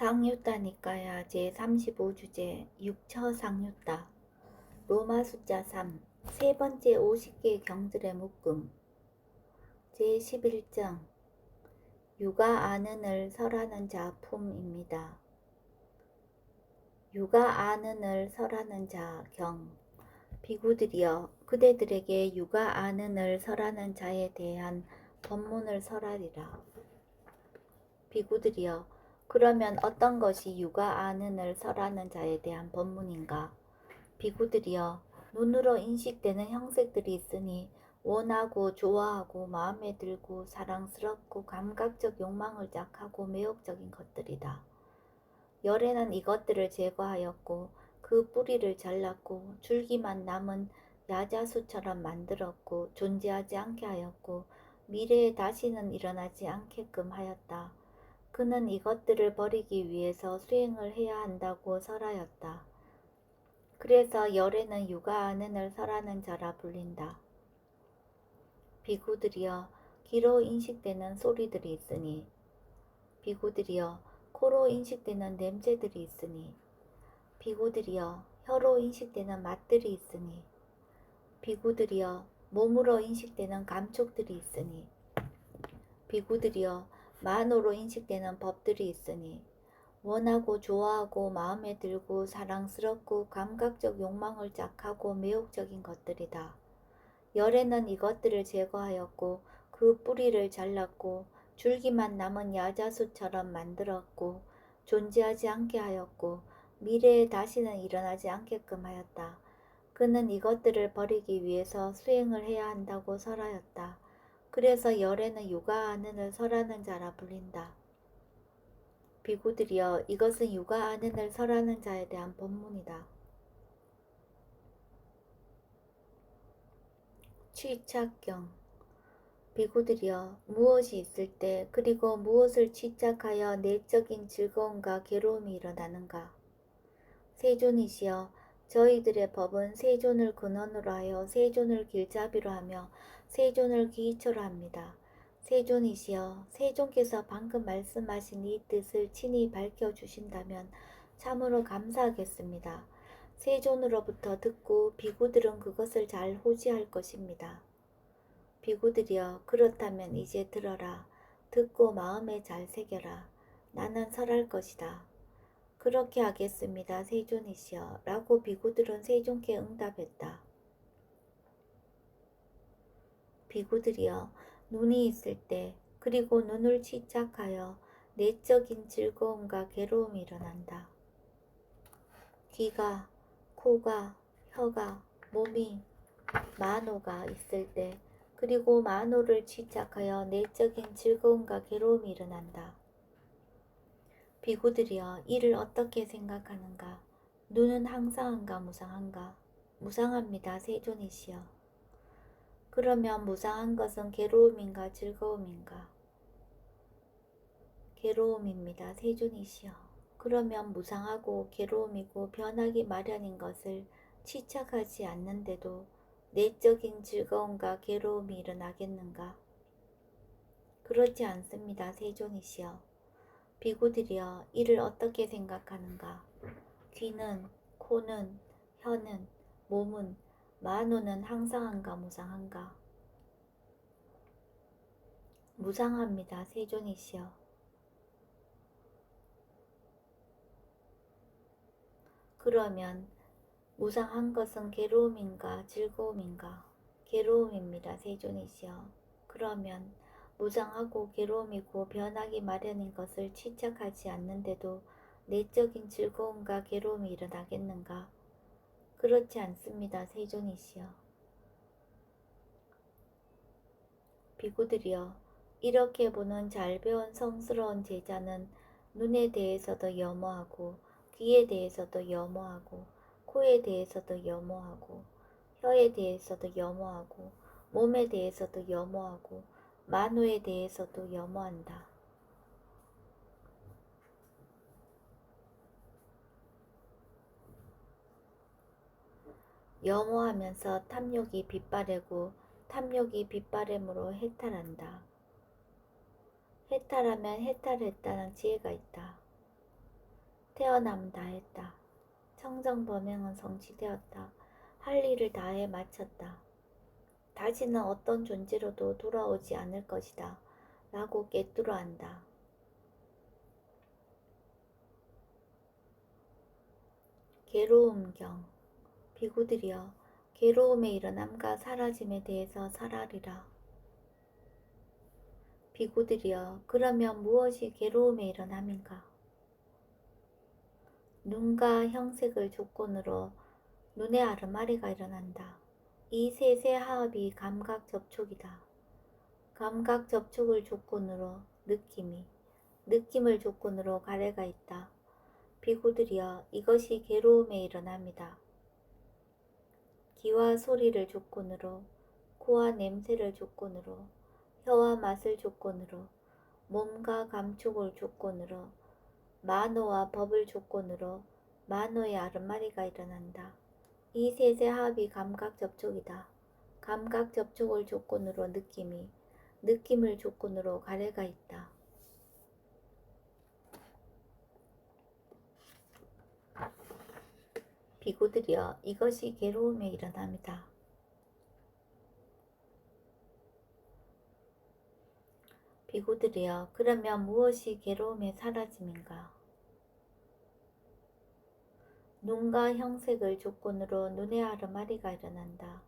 상유따니까야 제35주제 육처상유따 로마 숫자 3 세 번째 50개의 경들의 묶음 제11장 유가 아는을 설하는 자 품입니다. 유가 아는을 설하는 자 경 비구들이여 그대들에게 유가 아는을 설하는 자에 대한 법문을 설하리라. 비구들이여 그러면 어떤 것이 유가 아는을 설하는 자에 대한 법문인가? 비구들이여 눈으로 인식되는 형색들이 있으니 원하고 좋아하고 마음에 들고 사랑스럽고 감각적 욕망을 짝하고 매혹적인 것들이다. 열에는 이것들을 제거하였고 그 뿌리를 잘랐고 줄기만 남은 야자수처럼 만들었고 존재하지 않게 하였고 미래에 다시는 일어나지 않게끔 하였다. 그는 이것들을 버리기 위해서 수행을 해야 한다고 설하였다. 그래서 열에는 유가 아는을 설하는 자라 불린다. 비구들이여 귀로 인식되는 소리들이 있으니 비구들이여 코로 인식되는 냄새들이 있으니 비구들이여 혀로 인식되는 맛들이 있으니 비구들이여 몸으로 인식되는 감촉들이 있으니 비구들이여 만호로 인식되는 법들이 있으니 원하고 좋아하고 마음에 들고 사랑스럽고 감각적 욕망을 짝하고 매혹적인 것들이다. 열에는 이것들을 제거하였고 그 뿌리를 잘랐고 줄기만 남은 야자수처럼 만들었고 존재하지 않게 하였고 미래에 다시는 일어나지 않게끔 하였다. 그는 이것들을 버리기 위해서 수행을 해야 한다고 설하였다. 그래서 열에는 유가 아는을 설하는 자라 불린다. 비구들이여 이것은 유가 아는을 설하는 자에 대한 법문이다. 취착경 비구들이여 무엇이 있을 때 그리고 무엇을 취착하여 내적인 즐거움과 괴로움이 일어나는가? 세존이시여 저희들의 법은 세존을 근원으로 하여 세존을 길잡이로 하며 세존을 기초로 합니다. 세존이시여 세존께서 방금 말씀하신 이 뜻을 친히 밝혀주신다면 참으로 감사하겠습니다. 세존으로부터 듣고 비구들은 그것을 잘 호지할 것입니다. 비구들이여 그렇다면 이제 들어라. 듣고 마음에 잘 새겨라. 나는 설할 것이다. 그렇게 하겠습니다. 세존이시여 라고 비구들은 세존께 응답했다. 비구들이여 눈이 있을 때 그리고 눈을 취착하여 내적인 즐거움과 괴로움이 일어난다. 귀가, 코가, 혀가, 몸이 만호가 있을 때 그리고 만호를 취착하여 내적인 즐거움과 괴로움이 일어난다. 비구들이여 이를 어떻게 생각하는가? 눈은 항상한가 무상한가? 무상합니다. 세존이시여. 그러면 무상한 것은 괴로움인가 즐거움인가? 괴로움입니다. 세존이시여. 그러면 무상하고 괴로움이고 변하기 마련인 것을 취착하지 않는데도 내적인 즐거움과 괴로움이 일어나겠는가? 그렇지 않습니다. 세존이시여. 비구들이여 이를 어떻게 생각하는가? 귀는, 코는, 혀는, 몸은, 만호는 항상한가 무상한가? 무상합니다. 세존이시여. 그러면 무상한 것은 괴로움인가 즐거움인가? 괴로움입니다. 세존이시여. 그러면 무상하고 괴로움이고 변하기 마련인 것을 취착하지 않는데도 내적인 즐거움과 괴로움이 일어나겠는가? 그렇지 않습니다. 세존이시여. 비구들이여 이렇게 보는 잘 배운 성스러운 제자는 눈에 대해서도 염어하고 귀에 대해서도 염어하고 코에 대해서도 염어하고 혀에 대해서도 염어하고 몸에 대해서도 염어하고 만호에 대해서도 염어한다. 염어하면서 탐욕이 빗바래고 탐욕이 빗바램으로 해탈한다. 해탈하면 해탈했다는 지혜가 있다. 태어남 다했다. 청정범행은 성취되었다. 할 일을 다해 마쳤다. 다시는 어떤 존재로도 돌아오지 않을 것이다. 라고 꿰뚫어 안다. 괴로움경. 비구들이여, 괴로움의 일어남과 사라짐에 대해서 설하리라. 비구들이여, 그러면 무엇이 괴로움의 일어남인가? 눈과 형색을 조건으로 눈의 아르마리가 일어난다. 이 셋의 화합이 감각 접촉이다. 감각 접촉을 조건으로 느낌이, 느낌을 조건으로 가래가 있다. 비구들이여, 이것이 괴로움의 일어남이다. 귀와 소리를 조건으로, 코와 냄새를 조건으로, 혀와 맛을 조건으로, 몸과 감촉을 조건으로, 만호와 법을 조건으로 만호의 아르마리가 일어난다. 이 셋의 합이 감각 접촉이다. 감각 접촉을 조건으로 느낌이, 느낌을 조건으로 가래가 있다. 비구들이여, 이것이 괴로움의 일어남이다. 비구들이여, 그러면 무엇이 괴로움의 사라짐인가? 눈과 형색을 조건으로 눈의 아르마리가 일어난다.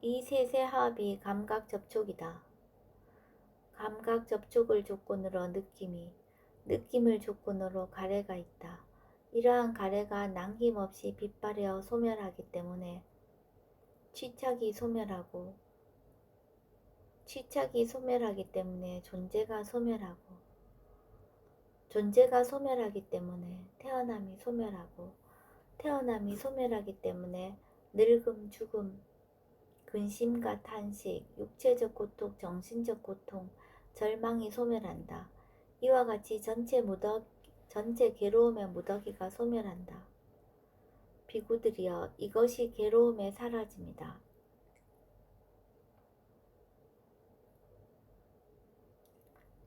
이 셋의 합이 감각 접촉이다. 감각 접촉을 조건으로 느낌이, 느낌을 조건으로 가래가 있다. 이러한 가래가 남김없이 빛발하여 소멸하기 때문에 취착이 소멸하고, 취착이 소멸하기 때문에 존재가 소멸하고, 존재가 소멸하기 때문에 태어남이 소멸하고, 태어남이 소멸하기 때문에 늙음, 죽음, 근심과 탄식, 육체적 고통, 정신적 고통, 절망이 소멸한다. 이와 같이 전체 괴로움의 무더기가 소멸한다. 비구들이여, 이것이 괴로움의 사라짐이다.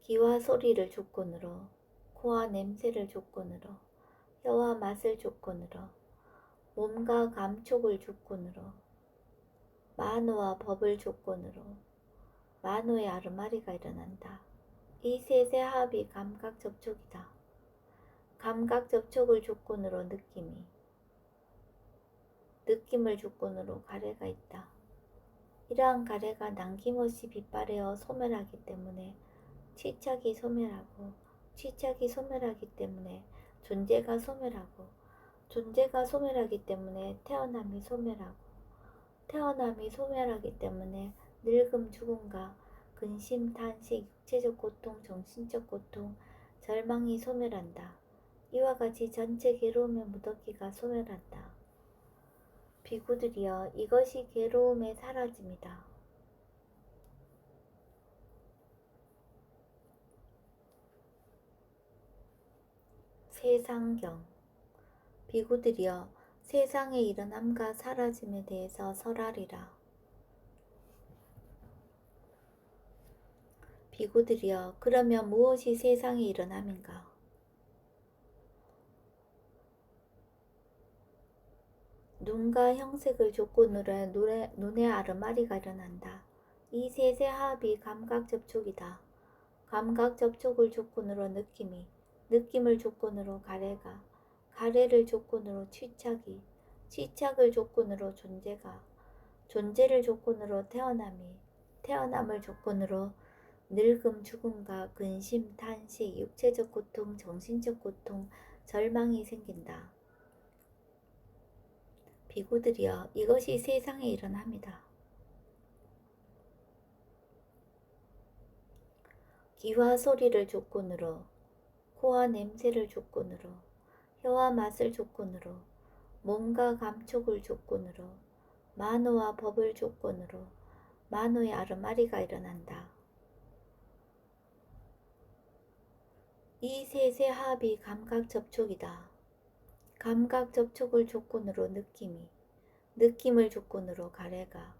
귀와 소리를 조건으로, 코와 냄새를 조건으로, 혀와 맛을 조건으로, 몸과 감촉을 조건으로, 만호와 법을 조건으로 만호의 아르마리가 일어난다. 이 셋의 합이 감각 접촉이다. 감각 접촉을 조건으로 느낌이, 느낌을 조건으로 가래가 있다. 이러한 가래가 남김없이 빛발하여 소멸하기 때문에 취착이 소멸하고, 취착이 소멸하기 때문에 존재가 소멸하고, 존재가 소멸하기 때문에 태어남이 소멸하고, 태어남이 소멸하기 때문에 늙음, 죽음과 근심, 탄식, 육체적 고통, 정신적 고통, 절망이 소멸한다. 이와 같이 전체 괴로움의 무더기가 소멸한다. 비구들이여, 이것이 괴로움의 사라짐이다. 세상경. 비구들이여, 세상의 일어남과 사라짐에 대해서 설하리라. 비구들이여, 그러면 무엇이 세상의 일어남인가? 눈과 형색을 조건으로 눈의 아르마리가 일어난다. 이 셋의 합이 감각 접촉이다. 감각 접촉을 조건으로 느낌이, 느낌을 조건으로 가래가, 가래를 조건으로 취착이, 취착을 조건으로 존재가, 존재를 조건으로 태어남이, 태어남을 조건으로 늙음, 죽음과 근심, 탄식, 육체적 고통, 정신적 고통, 절망이 생긴다. 비구들이여, 이것이 세상에 일어납니다. 귀와 소리를 조건으로, 코와 냄새를 조건으로, 혀와 맛을 조건으로, 몸과 감촉을 조건으로, 만호와 법을 조건으로 만호의 아르마리가 일어난다. 이 셋의 합이 감각 접촉이다. 감각 접촉을 조건으로 느낌이, 느낌을 조건으로 가래가,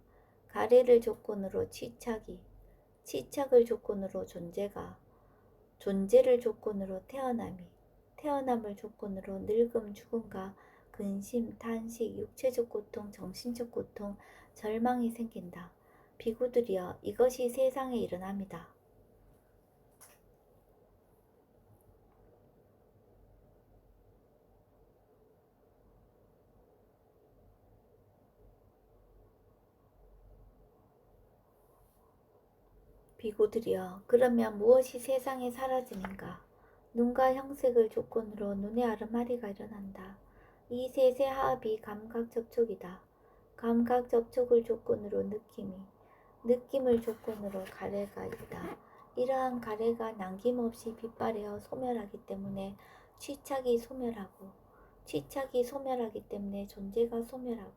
가래를 조건으로 취착이, 취착을 조건으로 존재가, 존재를 조건으로 태어남이, 태어남을 조건으로 늙음, 죽음과 근심, 탄식, 육체적 고통, 정신적 고통, 절망이 생긴다. 비구들이여, 이것이 세상에 일어납니다. 비구들이여, 그러면 무엇이 세상에 사라지는가? 눈과 형색을 조건으로 눈의 아르마리가 일어난다. 이 셋의 합이 감각 접촉이다. 감각 접촉을 조건으로 느낌이, 느낌을 조건으로 가래가 있다. 이러한 가래가 남김없이 빛발하여 소멸하기 때문에 취착이 소멸하고, 취착이 소멸하기 때문에 존재가 소멸하고,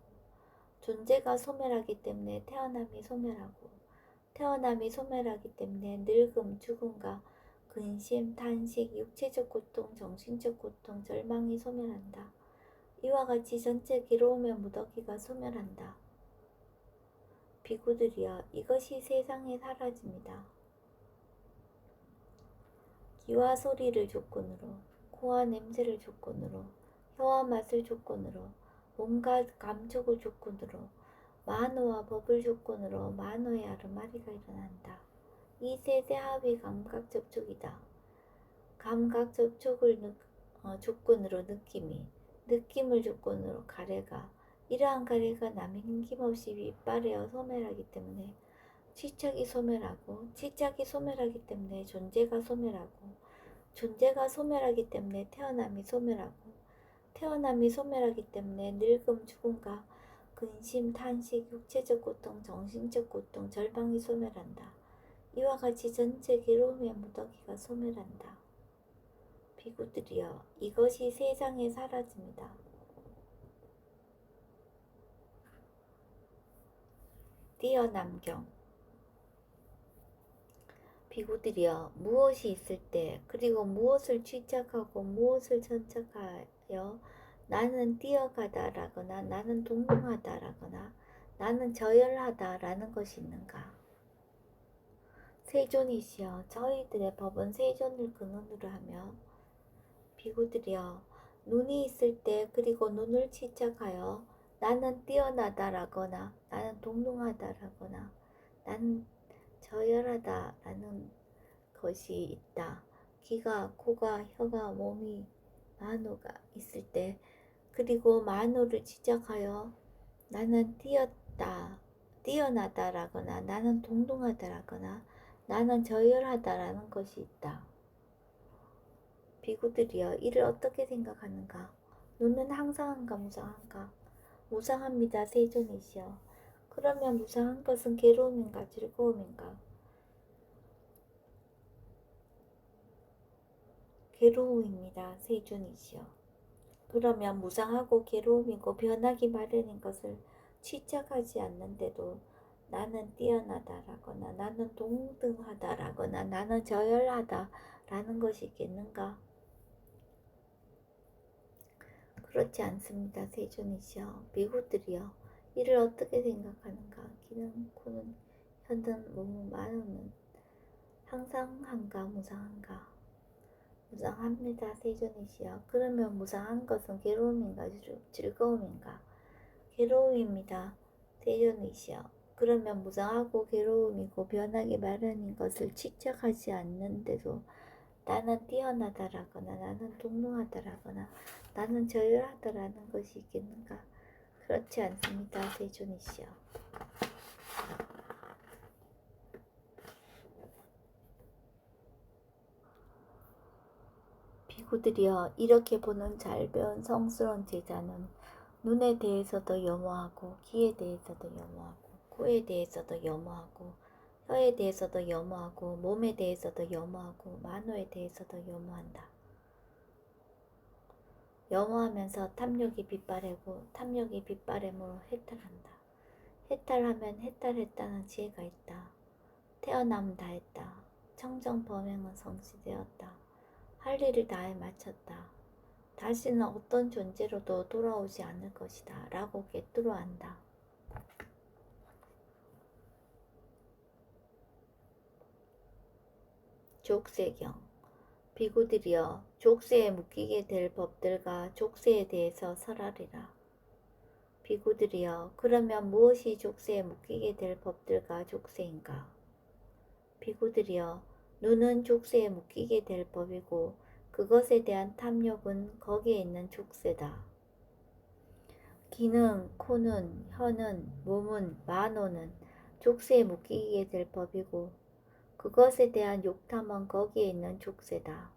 존재가 소멸하기 때문에 태어남이 소멸하고, 태어남이 소멸하기 때문에 늙음, 죽음과 근심, 탄식, 육체적 고통, 정신적 고통, 절망이 소멸한다. 이와 같이 전체 괴로움의 무더기가 소멸한다. 비구들이여, 이것이 세상에 사라집니다. 귀와 소리를 조건으로, 코와 냄새를 조건으로, 혀와 맛을 조건으로, 온갖 감촉을 조건으로, 만호와 법을 조건으로 만호의 아르마리가 일어난다. 이 셋의 합이 감각 접촉이다. 감각 접촉을 조건으로 느낌이, 느낌을 조건으로 가래가, 이러한 가래가 남김없이 윗발에어 소멸하기 때문에 취착이 소멸하고, 취착이 소멸하기 때문에 존재가 소멸하고, 존재가 소멸하기 때문에 태어남이 소멸하고, 태어남이 소멸하기 때문에 늙음, 죽음과 근심, 탄식, 육체적 고통, 정신적 고통, 절망이 소멸한다. 이와 같이 전체 괴로움의 무더기가 소멸한다. 비구들이여, 이것이 세상에 사라집니다. 띄어남경. 비구들이여, 무엇이 있을 때, 그리고 무엇을 취착하고 무엇을 전착하여 나는 뛰어가다라거나 나는 동등하다라거나 나는 저열하다라는 것이 있는가? 세존이시여, 저희들의 법은 세존을 근원으로 하며, 비구들이여, 눈이 있을 때 그리고 눈을 취착하여 나는 뛰어나다라거나 나는 동등하다라거나 나는 저열하다라는 것이 있다. 귀가, 코가, 혀가, 몸이, 만호가 있을 때, 그리고 만호를 취착하여 나는 뛰어나다라거나 나는 동등하다라거나 나는 저열하다라는 것이 있다. 비구들이여, 이를 어떻게 생각하는가? 눈은 항상한가 무상한가? 무상합니다. 세존이시여. 그러면 무상한 것은 괴로움인가 즐거움인가? 괴로움입니다. 세존이시여. 그러면 무상하고 괴로움이고 변하기 마련인 것을 취착하지 않는데도 나는 뛰어나다라거나 나는 동등하다라거나 나는 저열하다라는 것이 있겠는가? 그렇지 않습니다. 세존이시여. 비구들이여, 이를 어떻게 생각하는가? 귀는, 코는, 혀는, 몸은, 만호는 항상 한가 무상한가? 무상합니다. 세존이시여. 그러면 무상한 것은 괴로움인가 즐거움인가? 괴로움입니다. 세존이시여. 그러면 무상하고 괴로움이고 변하기 마련인 것을 취착하지 않는데도 나는 뛰어나다라거나 나는 동등하다라거나 나는 저열하다라는 것이 있겠는가? 그렇지 않습니다. 세존이시여. 비구들이여, 이렇게 보는 잘 배운 성스러운 제자는 눈에 대해서도 염호하고 귀에 대해서도 염호하고 코에 대해서도 염호하고 혀에 대해서도 염호하고 몸에 대해서도 염호하고 만호에 대해서도 염호한다. 염호하면서 탐욕이 빗바래고 탐욕이 빗바램으로 해탈한다. 해탈하면 해탈했다는 지혜가 있다. 태어남 다했다. 청정 범행은 성취되었다. 할 일을 다해 마쳤다. 다시는 어떤 존재로도 돌아오지 않을 것이다 라고 꿰뚫어한다. 족쇄경. 비구들이여 족쇄에 묶이게 될 법들과 족쇄에 대해서 설하리라. 비구들이여 그러면 무엇이 족쇄에 묶이게 될 법들과 족쇄인가? 비구들이여 눈은 족쇄에 묶이게 될 법이고 그것에 대한 탐욕은 거기에 있는 족쇄다. 귀는, 코는, 혀는, 몸은, 만호는 족쇄에 묶이게 될 법이고 그것에 대한 욕탐은 거기에 있는 족쇄다.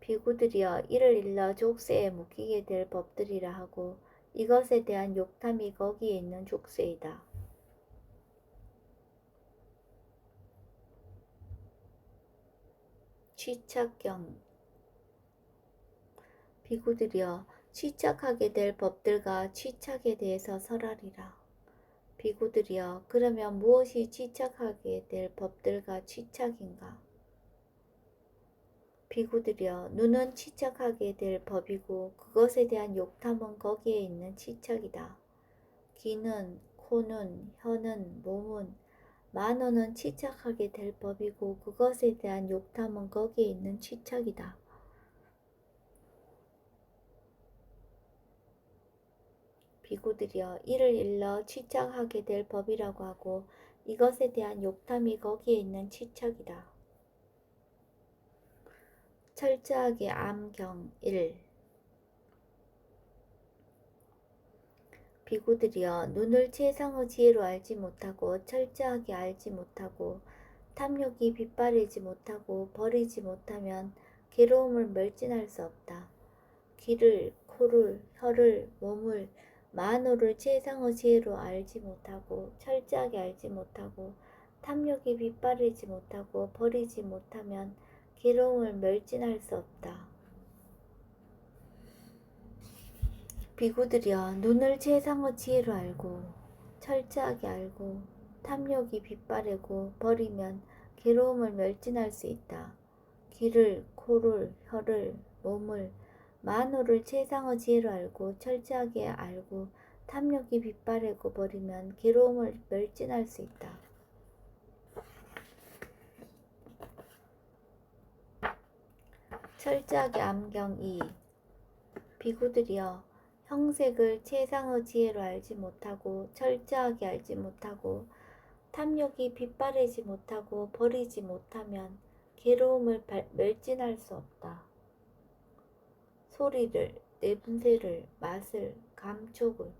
비구들이여 이를 일러 족쇄에 묶이게 될 법들이라 하고 이것에 대한 욕탐이 거기에 있는 족쇄이다. 취착경 비구들이여 취착하게 될 법들과 취착에 대해서 설하리라. 비구들이여 그러면 무엇이 취착하게 될 법들과 취착인가? 비구들이여 눈은 취착하게 될 법이고 그것에 대한 욕탐은 거기에 있는 취착이다. 귀는, 코는, 혀는, 몸은, 만호는 취착하게 될 법이고 그것에 대한 욕탐은 거기에 있는 취착이다. 비구들이여 이를 일러 취착하게 될 법이라고 하고 이것에 대한 욕탐이 거기에 있는 취착이다. 철저하게 암경 1 비구들이여 눈을 최상의 지혜로 알지 못하고 철저하게 알지 못하고 탐욕이 빗바르지 못하고 버리지 못하면 괴로움을 멸진할 수 없다. 귀를, 코를, 혀를, 몸을, 만호를 최상의 지혜로 알지 못하고 철저하게 알지 못하고 탐욕이 빗바르지 못하고 버리지 못하면 괴로움을 멸진할 수 없다. 비구들이여 눈을 최상의 지혜로 알고 철저하게 알고 탐욕이 빗바르고 버리면 괴로움을 멸진할 수 있다. 귀를, 코를, 혀를, 몸을, 만호를 최상의 지혜로 알고 철저하게 알고 탐욕이 빗바르고 버리면 괴로움을 멸진할 수 있다. 철저하게 암경 2 비구들이여 형색을 최상의 지혜로 알지 못하고 철저하게 알지 못하고 탐욕이 빗바르지 못하고 버리지 못하면 괴로움을 멸진할 수 없다. 소리를, 냄새를, 맛을, 감촉을,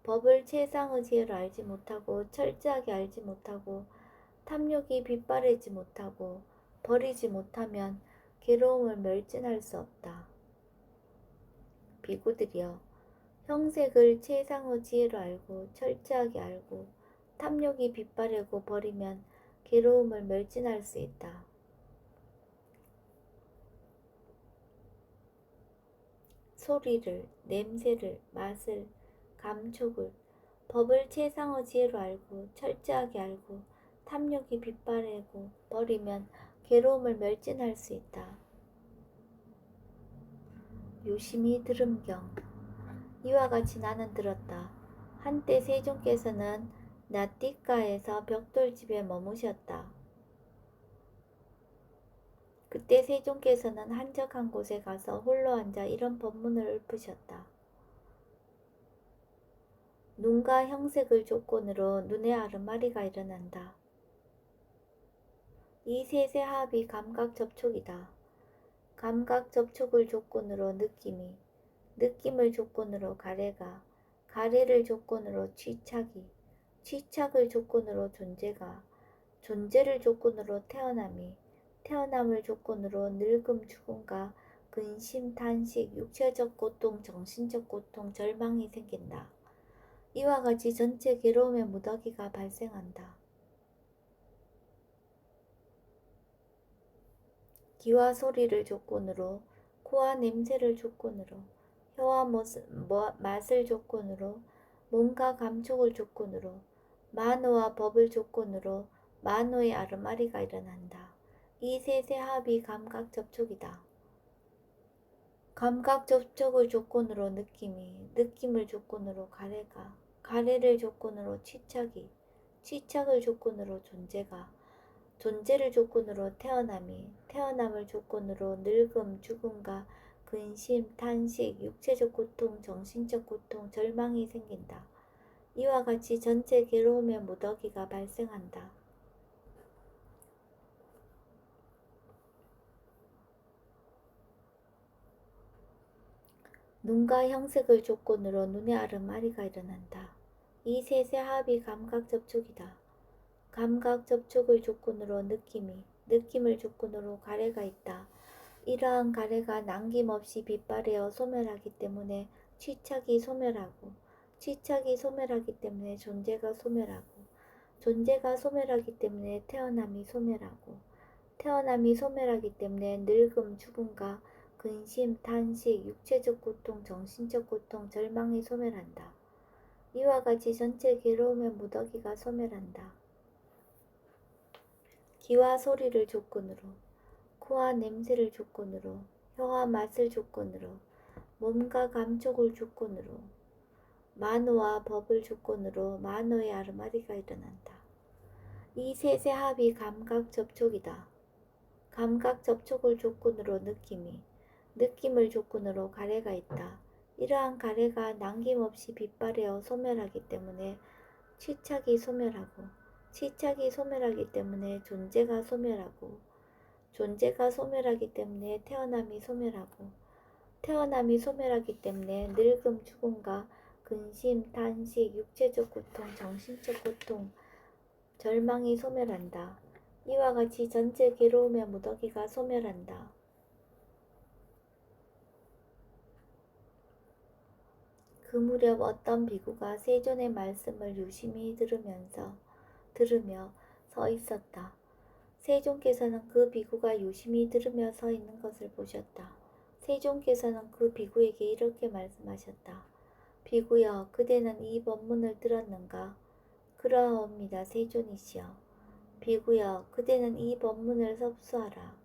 법을 최상의 지혜로 알지 못하고 철저하게 알지 못하고 탐욕이 빗바르지 못하고 버리지 못하면 괴로움을 멸진할 수 없다. 비구들이여 형색을 최상의 지혜로 알고 철저하게 알고 탐욕이 빗바르고 버리면 괴로움을 멸진할 수 있다. 소리를, 냄새를, 맛을, 감촉을, 법을 최상의 지혜로 알고 철저하게 알고 탐욕이 빗바르고 버리면 괴로움을 멸진할 수 있다. 유심히 들음경 이와 같이 나는 들었다. 한때 세종께서는 나띠가에서 벽돌집에 머무셨다. 그때 세종께서는 한적한 곳에 가서 홀로 앉아 이런 법문을 읊으셨다. 눈과 형색을 조건으로 눈의 아르마리가 일어난다. 이 셋의 합이 감각 접촉이다. 감각 접촉을 조건으로 느낌이, 느낌을 조건으로 가래가, 가래를 조건으로 취착이, 취착을 조건으로 존재가, 존재를 조건으로 태어남이, 태어남을 조건으로 늙음, 죽음과 근심, 탄식, 육체적 고통, 정신적 고통, 절망이 생긴다. 이와 같이 전체 괴로움의 무더기가 발생한다. 귀와 소리를 조건으로, 코와 냄새를 조건으로, 혀와 맛을 조건으로, 몸과 감촉을 조건으로, 만호와 법을 조건으로 만호의 아르마리가 일어난다. 이 셋의 합이 감각 접촉이다. 감각 접촉을 조건으로 느낌이, 느낌을 조건으로 가래가, 가래를 조건으로 취착이, 취착을 조건으로 존재가, 존재를 조건으로 태어남이, 태어남을 조건으로 늙음, 죽음과 근심, 탄식, 육체적 고통, 정신적 고통, 절망이 생긴다. 이와 같이 전체 괴로움의 무더기가 발생한다. 눈과 형색을 조건으로 눈의 아르마리가 일어난다. 이 셋의 합이 감각 접촉이다. 감각 접촉을 조건으로 느낌이, 느낌을 조건으로 가래가 있다. 이러한 가래가 남김없이 빛발하여 소멸하기 때문에 취착이 소멸하고, 취착이 소멸하기 때문에 존재가 소멸하고, 존재가 소멸하기 때문에 태어남이 소멸하고, 태어남이 소멸하기 때문에 늙음, 죽음과 근심, 탄식, 육체적 고통, 정신적 고통, 절망이 소멸한다. 이와 같이 전체 괴로움의 무더기가 소멸한다. 귀와 소리를 조건으로, 코와 냄새를 조건으로, 혀와 맛을 조건으로, 몸과 감촉을 조건으로, 만호와 법을 조건으로 만호의 아르마리가 일어난다. 이 셋의 합이 감각 접촉이다. 감각 접촉을 조건으로 느낌이, 느낌을 조건으로 가래가 있다. 이러한 가래가 남김없이 빛발하여 소멸하기 때문에 취착이 소멸하고, 취착이 소멸하기 때문에 존재가 소멸하고, 존재가 소멸하기 때문에 태어남이 소멸하고, 태어남이 소멸하기 때문에 늙음, 죽음과 근심, 탄식, 육체적 고통, 정신적 고통, 절망이 소멸한다. 이와 같이 전체 괴로움의 무더기가 소멸한다. 그 무렵 어떤 비구가 세존의 말씀을 유심히 들으며 서 있었다. 세존께서는 그 비구가 유심히 들으며 서 있는 것을 보셨다. 세존께서는 그 비구에게 이렇게 말씀하셨다. 비구여, 그대는 이 법문을 들었는가? 그러하옵니다, 세존이시여. 비구여, 그대는 이 법문을 섭수하라.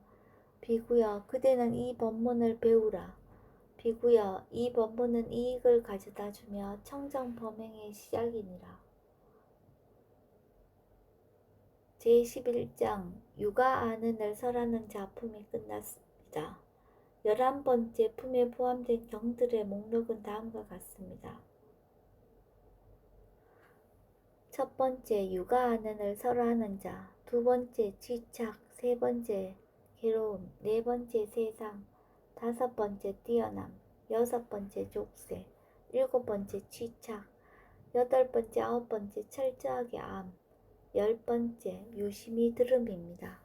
비구여, 그대는 이 법문을 배우라. 비구여, 이 법문은 이익을 가져다 주며 청정 범행의 시작이니라. 제11장 유가 아는을 설하는 자품이 끝났습니다. 11번째 품에 포함된 경들의 목록은 다음과 같습니다. 첫 번째 유가 아는을 설하는 자, 두 번째 취착, 세 번째 괴로움, 네 번째 세상, 다섯 번째 뛰어남, 여섯 번째 족쇄, 일곱 번째 취착, 여덟 번째, 아홉 번째 철저하게 암, 열 번째 유심히 들음입니다.